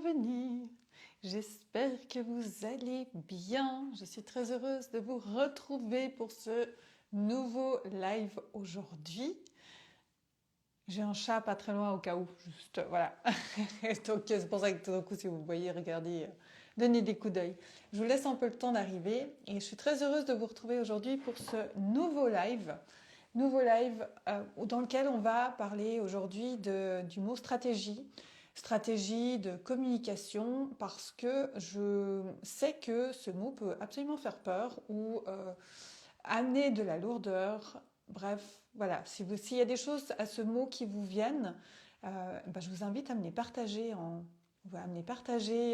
bienvenue. J'espère que vous allez bien. Je suis très heureuse de vous retrouver pour ce nouveau live aujourd'hui. J'ai un chat pas très loin au cas où, juste voilà. Donc c'est pour ça que tout d'un coup, si vous voyez, regardez, donnez des coups d'œil. Je vous laisse un peu le temps d'arriver et je suis très heureuse de vous retrouver aujourd'hui pour ce nouveau live. Nouveau live dans lequel on va parler aujourd'hui du mot stratégie. Stratégie de communication parce que je sais que ce mot peut absolument faire peur ou amener de la lourdeur. Bref, voilà, s'il y a des choses à ce mot qui vous viennent, je vous invite à me les partager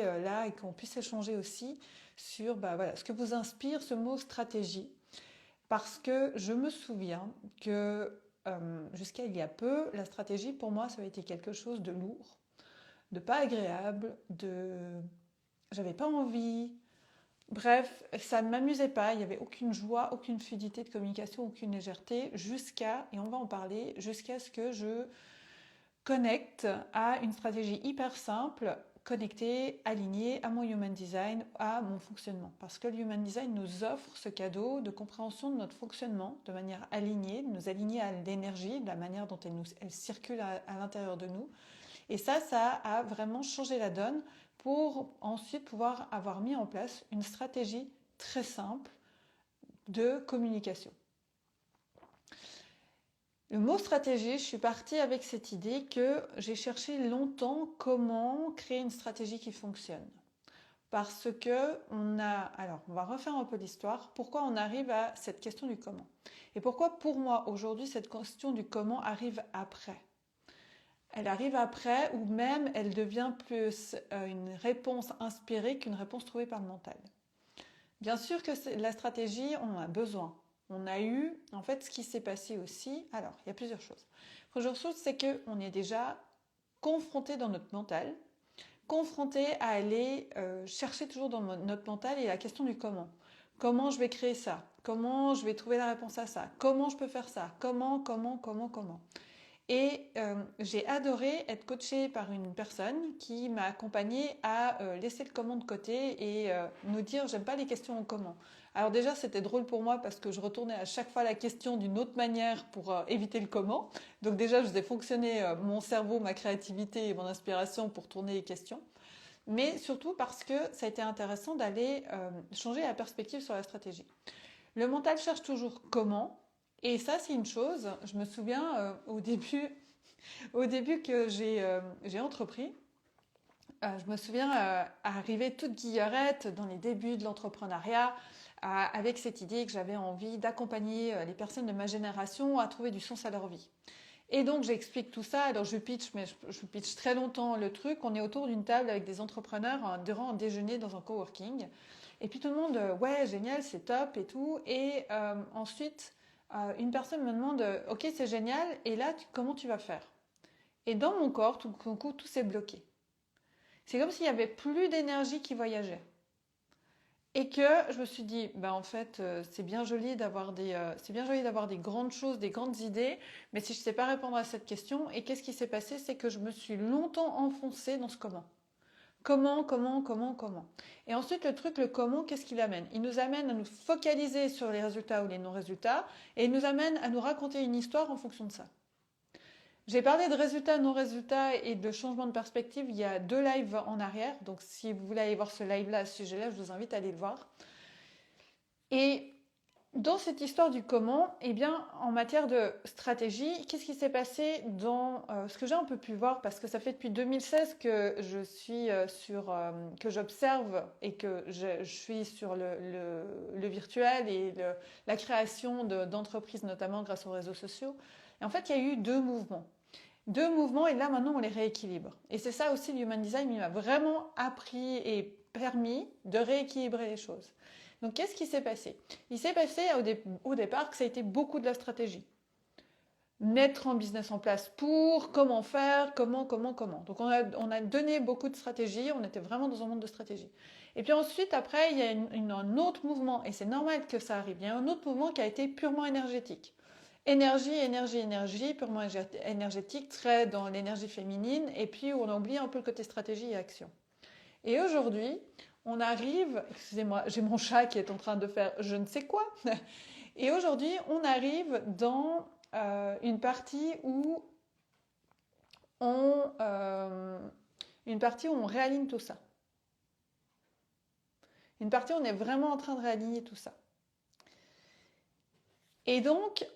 là et qu'on puisse échanger aussi sur voilà, ce que vous inspire ce mot stratégie. Parce que je me souviens que jusqu'à il y a peu, la stratégie pour moi ça a été quelque chose de lourd, de pas agréable, j'avais pas envie. Bref, ça ne m'amusait pas, il n'y avait aucune joie, aucune fluidité de communication, aucune légèreté, et on va en parler, jusqu'à ce que je connecte à une stratégie hyper simple, connectée, alignée à mon human design, à mon fonctionnement. Parce que le human design nous offre ce cadeau de compréhension de notre fonctionnement de manière alignée, de nous aligner à l'énergie, de la manière dont elle circule à l'intérieur de nous. Et ça a vraiment changé la donne pour ensuite pouvoir avoir mis en place une stratégie très simple de communication. Le mot stratégie, je suis partie avec cette idée que j'ai cherché longtemps comment créer une stratégie qui fonctionne. Parce que alors on va refaire un peu l'histoire, pourquoi on arrive à cette question du comment. Et pourquoi pour moi aujourd'hui cette question du comment arrive après. Elle arrive après ou même elle devient plus une réponse inspirée qu'une réponse trouvée par le mental. Bien sûr que la stratégie, on en a besoin. On a eu, en fait, ce qui s'est passé aussi. Alors, il y a plusieurs choses. La première chose, c'est qu'on est déjà confronté dans notre mental, confronté à aller chercher toujours dans notre mental et la question du comment. Comment je vais créer ça? Comment je vais trouver la réponse à ça? Comment je peux faire ça? Comment? Et j'ai adoré être coachée par une personne qui m'a accompagnée à laisser le comment de côté et nous dire j'aime pas les questions en comment. Alors déjà c'était drôle pour moi parce que je retournais à chaque fois la question d'une autre manière pour éviter le comment. Donc déjà je faisais fonctionner mon cerveau, ma créativité et mon inspiration pour tourner les questions. Mais surtout parce que ça a été intéressant d'aller changer la perspective sur la stratégie. Le mental cherche toujours comment. Et ça, c'est une chose. Je me souviens au début que j'ai entrepris, je me souviens arriver toute guillerette dans les débuts de l'entrepreneuriat avec cette idée que j'avais envie d'accompagner les personnes de ma génération à trouver du sens à leur vie. Et donc j'explique tout ça, alors je pitch, mais je pitch très longtemps le truc. On est autour d'une table avec des entrepreneurs durant un déjeuner dans un coworking. Et puis tout le monde, ouais, génial, c'est top et tout. Et ensuite, une personne me demande, ok, c'est génial, et là, comment tu vas faire? Et dans mon corps, tout d'un coup, tout s'est bloqué. C'est comme s'il n'y avait plus d'énergie qui voyageait. Et que je me suis dit, en fait, c'est bien joli d'avoir des grandes choses, des grandes idées, mais si je ne sais pas répondre à cette question, et qu'est-ce qui s'est passé, c'est que je me suis longtemps enfoncée dans ce comment. Comment. Et ensuite, le comment, qu'est-ce qu'il amène? Il nous amène à nous focaliser sur les résultats ou les non-résultats, et il nous amène à nous raconter une histoire en fonction de ça. J'ai parlé de résultats, non-résultats et de changement de perspective il y a 2 lives en arrière. Donc si vous voulez aller voir ce live-là, à ce sujet-là, je vous invite à aller le voir. Et dans cette histoire du comment, eh bien, en matière de stratégie, qu'est-ce qui s'est passé dans ce que j'ai un peu pu voir, parce que ça fait depuis 2016 que je suis que j'observe et que je suis sur le virtuel et la création d'entreprises, notamment grâce aux réseaux sociaux. Et en fait, il y a eu 2 mouvements. 2 mouvements et là maintenant on les rééquilibre. Et c'est ça aussi le Human Design, il m'a vraiment appris et permis de rééquilibrer les choses. Donc qu'est-ce qui s'est passé? Il s'est passé au départ que ça a été beaucoup de la stratégie. Mettre un business en place pour, comment faire, comment. Donc on a donné beaucoup de stratégies, on était vraiment dans un monde de stratégie. Et puis ensuite, après, il y a un autre mouvement, et c'est normal que ça arrive, il y a un autre mouvement qui a été purement énergétique. Énergie, purement énergétique, très dans l'énergie féminine, et puis on a oublié un peu le côté stratégie et action. Et aujourd'hui, on arrive, excusez-moi, j'ai mon chat qui est en train de faire je ne sais quoi. Et aujourd'hui, on arrive dans une partie où on réaligne tout ça. Une partie où on est vraiment en train de réaligner tout ça. Et donc,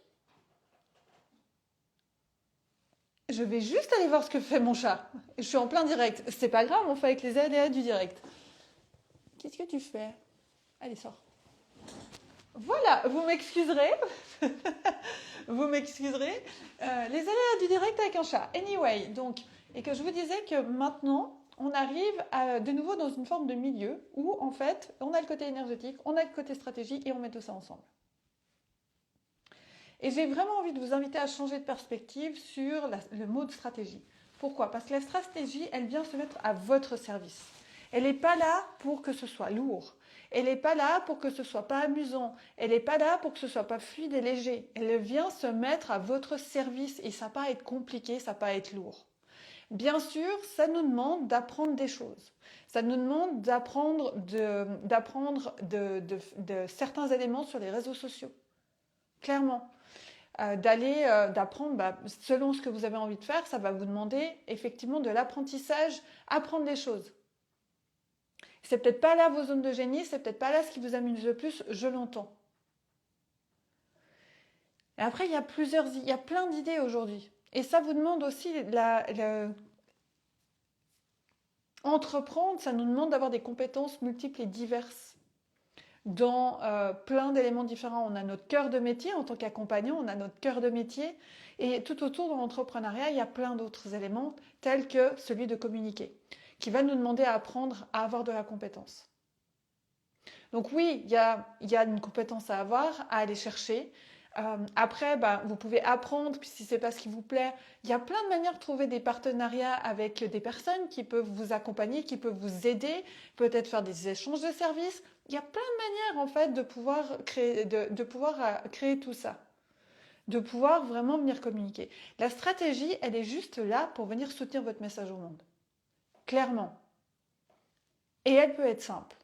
je vais juste aller voir ce que fait mon chat. Je suis en plein direct. C'est pas grave, on fait avec les aléas du direct. Qu'est-ce que tu fais? Allez, sors. Voilà, vous m'excuserez. Vous m'excuserez. Les aléas du direct avec un chat. Anyway, donc, et que je vous disais que maintenant, on arrive de nouveau dans une forme de milieu où, en fait, on a le côté énergétique, on a le côté stratégie et on met tout ça ensemble. Et j'ai vraiment envie de vous inviter à changer de perspective sur le mot de stratégie. Pourquoi? Parce que la stratégie, elle vient se mettre à votre service. Elle n'est pas là pour que ce soit lourd. Elle n'est pas là pour que ce soit pas amusant. Elle n'est pas là pour que ce soit pas fluide et léger. Elle vient se mettre à votre service et ça ne va pas être compliqué, ça ne va pas être lourd. Bien sûr, ça nous demande d'apprendre des choses. Ça nous demande d'apprendre de certains éléments sur les réseaux sociaux. Clairement. D'apprendre, selon ce que vous avez envie de faire, ça va vous demander effectivement de l'apprentissage, apprendre des choses. C'est peut-être pas là vos zones de génie, c'est peut-être pas là ce qui vous amuse le plus, je l'entends. Et après, il y a plein d'idées aujourd'hui. Et ça vous demande aussi entreprendre, ça nous demande d'avoir des compétences multiples et diverses. Dans plein d'éléments différents. On a notre cœur de métier en tant qu'accompagnant, on a notre cœur de métier et tout autour de l'entrepreneuriat, il y a plein d'autres éléments tels que celui de communiquer, qui va nous demander à apprendre à avoir de la compétence. Donc oui, il y a une compétence à avoir, à aller chercher. Après, vous pouvez apprendre, puis si ce n'est pas ce qui vous plaît, il y a plein de manières de trouver des partenariats avec des personnes qui peuvent vous accompagner, qui peuvent vous aider, peut-être faire des échanges de services. Il y a plein de manières en fait de pouvoir créer tout ça, de pouvoir vraiment venir communiquer. La stratégie, elle est juste là pour venir soutenir votre message au monde, clairement. Et elle peut être simple.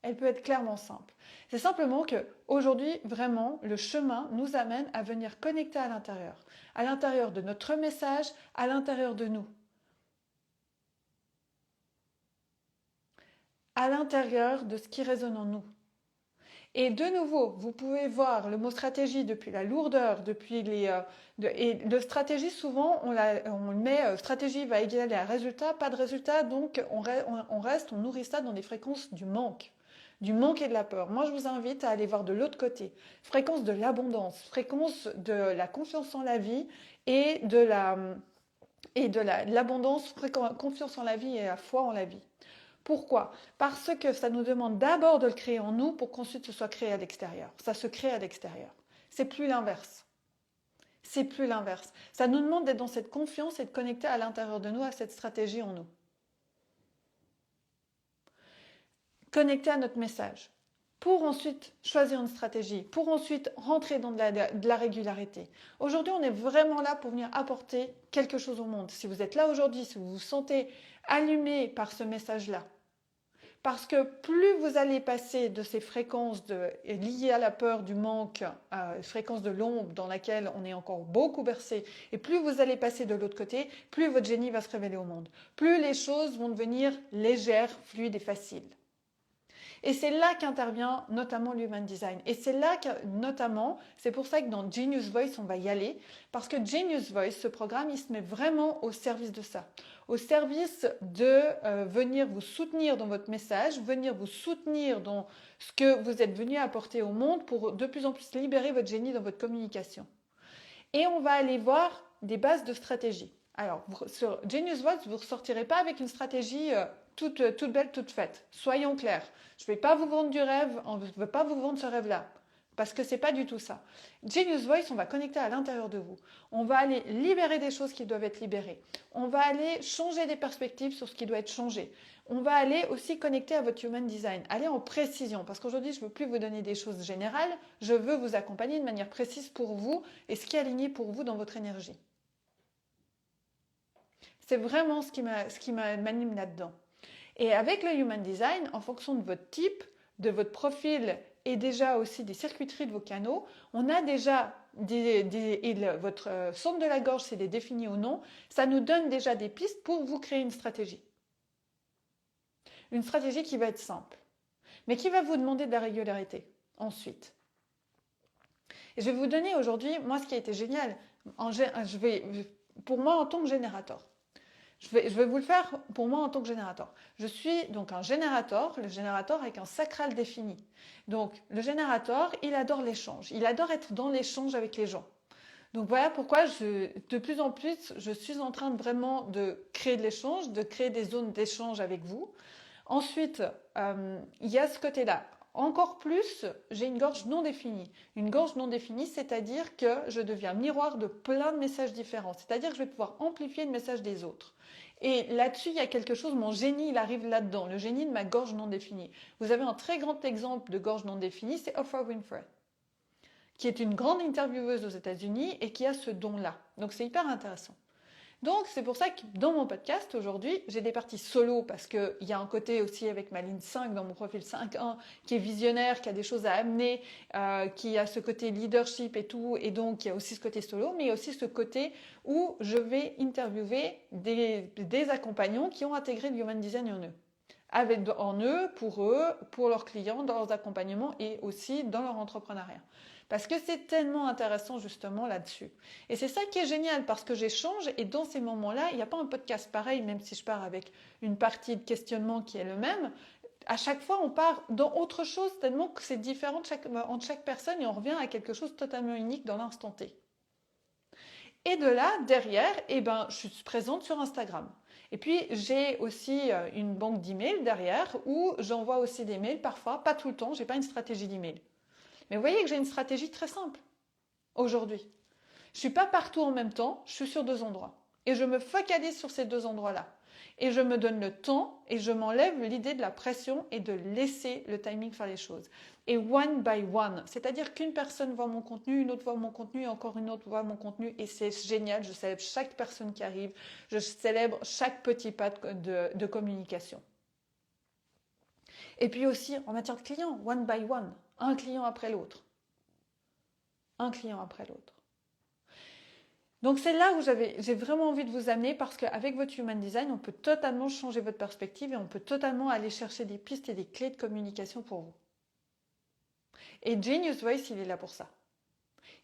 Elle peut être clairement simple. C'est simplement que aujourd'hui, vraiment, le chemin nous amène à venir connecter à l'intérieur de notre message, à l'intérieur de nous. À l'intérieur de ce qui résonne en nous. Et de nouveau, vous pouvez voir le mot stratégie depuis la lourdeur, depuis et de stratégie, souvent, on met stratégie va égaler à résultat, pas de résultat, donc on nourrit ça dans des fréquences du manque et de la peur. Moi, je vous invite à aller voir de l'autre côté. Fréquence de l'abondance, fréquence de la confiance en la vie et de l'abondance, confiance en la vie et la foi en la vie. Pourquoi? Parce que ça nous demande d'abord de le créer en nous pour qu'ensuite ce soit créé à l'extérieur. Ça se crée à l'extérieur. C'est plus l'inverse. C'est plus l'inverse. Ça nous demande d'être dans cette confiance et de connecter à l'intérieur de nous à cette stratégie en nous. Connecter à notre message. Pour ensuite choisir une stratégie, pour ensuite rentrer dans de la régularité. Aujourd'hui, on est vraiment là pour venir apporter quelque chose au monde. Si vous êtes là aujourd'hui, si vous vous sentez allumé par ce message-là, parce que plus vous allez passer de ces fréquences liées à la peur du manque, fréquences de l'ombre dans laquelle on est encore beaucoup bercé, et plus vous allez passer de l'autre côté, plus votre génie va se révéler au monde. Plus les choses vont devenir légères, fluides et faciles. Et c'est là qu'intervient notamment l'Human Design. Et c'est là que, notamment, c'est pour ça que dans Genius Voice, on va y aller, parce que Genius Voice, ce programme, il se met vraiment au service de ça. Au service de venir vous soutenir dans votre message, venir vous soutenir dans ce que vous êtes venu apporter au monde pour de plus en plus libérer votre génie dans votre communication. Et on va aller voir des bases de stratégie. Alors, sur Genius Voice, vous ne ressortirez pas avec une stratégie toute belle, toute faite. Soyons clairs. Je ne vais pas vous vendre du rêve, on ne veut pas vous vendre ce rêve-là. Parce que ce n'est pas du tout ça. Genius Voice, on va connecter à l'intérieur de vous. On va aller libérer des choses qui doivent être libérées. On va aller changer des perspectives sur ce qui doit être changé. On va aller aussi connecter à votre Human Design. Aller en précision. Parce qu'aujourd'hui, je ne veux plus vous donner des choses générales. Je veux vous accompagner de manière précise pour vous et ce qui est aligné pour vous dans votre énergie. C'est vraiment ce qui m'anime là-dedans. Et avec le Human Design, en fonction de votre type, de votre profil et déjà aussi des circuiteries de vos canaux, on a déjà votre centre de la gorge, s'il est défini ou non, ça nous donne déjà des pistes pour vous créer une stratégie. Une stratégie qui va être simple, mais qui va vous demander de la régularité ensuite. Et je vais vous donner aujourd'hui, moi, ce qui a été génial, pour moi en tant que générateur. Je vais vous le faire pour moi en tant que générateur. Je suis donc un générateur, le générateur avec un sacral défini. Donc, le générateur, il adore l'échange. Il adore être dans l'échange avec les gens. Donc voilà pourquoi de plus en plus, je suis en train vraiment de créer de l'échange, de créer des zones d'échange avec vous. Ensuite, il y a ce côté-là. Encore plus, j'ai une gorge non définie. Une gorge non définie, c'est-à-dire que je deviens miroir de plein de messages différents. C'est-à-dire que je vais pouvoir amplifier le message des autres. Et là-dessus, il y a quelque chose, mon génie, il arrive là-dedans, le génie de ma gorge non définie. Vous avez un très grand exemple de gorge non définie, c'est Oprah Winfrey, qui est une grande intervieweuse aux États-Unis et qui a ce don-là. Donc c'est hyper intéressant. Donc c'est pour ça que dans mon podcast aujourd'hui, j'ai des parties solo parce qu'il y a un côté aussi avec ma ligne 5 dans mon profil 5.1 qui est visionnaire, qui a des choses à amener, qui a ce côté leadership et tout, et donc il y a aussi ce côté solo, mais il y a aussi ce côté où je vais interviewer des accompagnants qui ont intégré le Human Design en eux, pour leurs clients, dans leurs accompagnements et aussi dans leur entrepreneuriat. Parce que c'est tellement intéressant justement là-dessus. Et c'est ça qui est génial parce que j'échange et dans ces moments-là, il n'y a pas un podcast pareil, même si je pars avec une partie de questionnement qui est le même. À chaque fois, on part dans autre chose tellement que c'est différent entre chaque personne et on revient à quelque chose de totalement unique dans l'instant T. Et de là, derrière, je suis présente sur Instagram. Et puis, j'ai aussi une banque d'emails derrière où j'envoie aussi des mails parfois, pas tout le temps, je n'ai pas une stratégie d'email. Mais vous voyez que j'ai une stratégie très simple aujourd'hui. Je ne suis pas partout en même temps, je suis sur 2 endroits. Et je me focalise sur ces 2 endroits-là. Et je me donne le temps et je m'enlève l'idée de la pression et de laisser le timing faire les choses. Et one by one, c'est-à-dire qu'une personne voit mon contenu, une autre voit mon contenu, et encore une autre voit mon contenu. Et c'est génial, je célèbre chaque personne qui arrive, je célèbre chaque petit pas de communication. Et puis aussi, en matière de clients, one by one, un client après l'autre. Un client après l'autre. Donc c'est là où j'ai vraiment envie de vous amener parce qu'avec votre Human Design, on peut totalement changer votre perspective et on peut totalement aller chercher des pistes et des clés de communication pour vous. Et Genius Voice, il est là pour ça.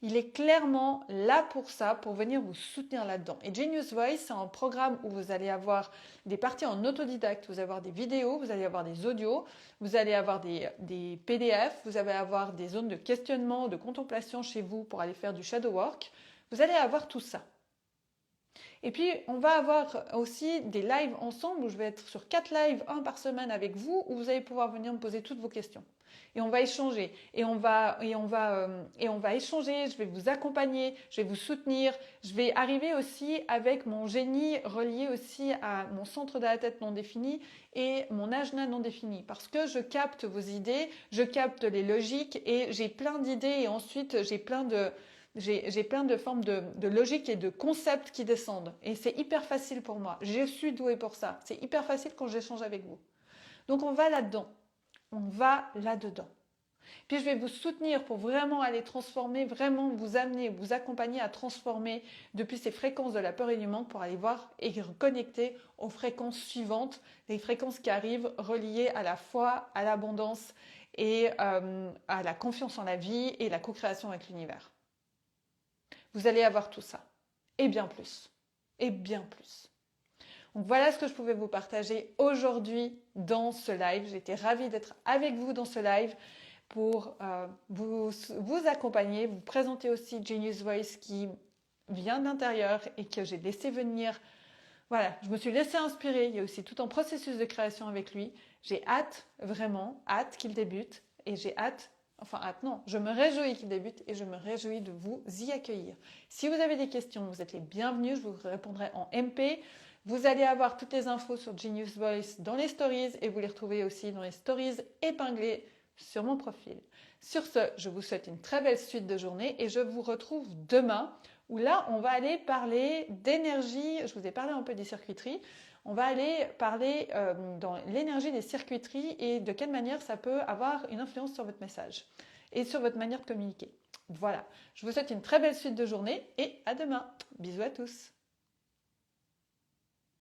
Il est clairement là pour ça, pour venir vous soutenir là-dedans. Et Genius Voice, c'est un programme où vous allez avoir des parties en autodidacte, vous allez avoir des vidéos, vous allez avoir des audios, vous allez avoir des PDF, vous allez avoir des zones de questionnement, de contemplation chez vous pour aller faire du shadow work. Vous allez avoir tout ça. Et puis, on va avoir aussi des lives ensemble où je vais être sur 4 lives, 1 par semaine avec vous, où vous allez pouvoir venir me poser toutes vos questions. Et on va échanger. Et on va échanger, je vais vous accompagner, je vais vous soutenir. Je vais arriver aussi avec mon génie relié aussi à mon centre de la tête non défini et mon ajna non défini. Parce que je capte vos idées, je capte les logiques et j'ai plein d'idées et ensuite j'ai plein de formes de logique et de concepts qui descendent. Et c'est hyper facile pour moi. Je suis douée pour ça. C'est hyper facile quand j'échange avec vous. Donc on va là-dedans. On va là-dedans. Puis je vais vous soutenir pour vraiment aller transformer, vraiment vous amener, vous accompagner à transformer depuis ces fréquences de la peur et du manque pour aller voir et reconnecter aux fréquences suivantes, les fréquences qui arrivent reliées à la foi, à l'abondance et à la confiance en la vie et la co-création avec l'univers. Vous allez avoir tout ça. Et bien plus. Et bien plus. Donc voilà ce que je pouvais vous partager aujourd'hui dans ce live. J'étais ravie d'être avec vous dans ce live pour vous accompagner, vous présenter aussi Genius Voice qui vient de l'intérieur et que j'ai laissé venir. Voilà, je me suis laissée inspirer. Il y a aussi tout un processus de création avec lui. J'ai hâte, vraiment, hâte qu'il débute et j'ai hâte. Enfin, non, je me réjouis qu'il débute et je me réjouis de vous y accueillir. Si vous avez des questions, vous êtes les bienvenus, je vous répondrai en MP. Vous allez avoir toutes les infos sur Genius Voice dans les stories et vous les retrouvez aussi dans les stories épinglées sur mon profil. Sur ce, je vous souhaite une très belle suite de journée et je vous retrouve demain où là, on va aller parler d'énergie. Je vous ai parlé un peu des circuiteries. On va aller parler dans l'énergie des circuiteries et de quelle manière ça peut avoir une influence sur votre message et sur votre manière de communiquer. Voilà, je vous souhaite une très belle suite de journée et à demain. Bisous à tous.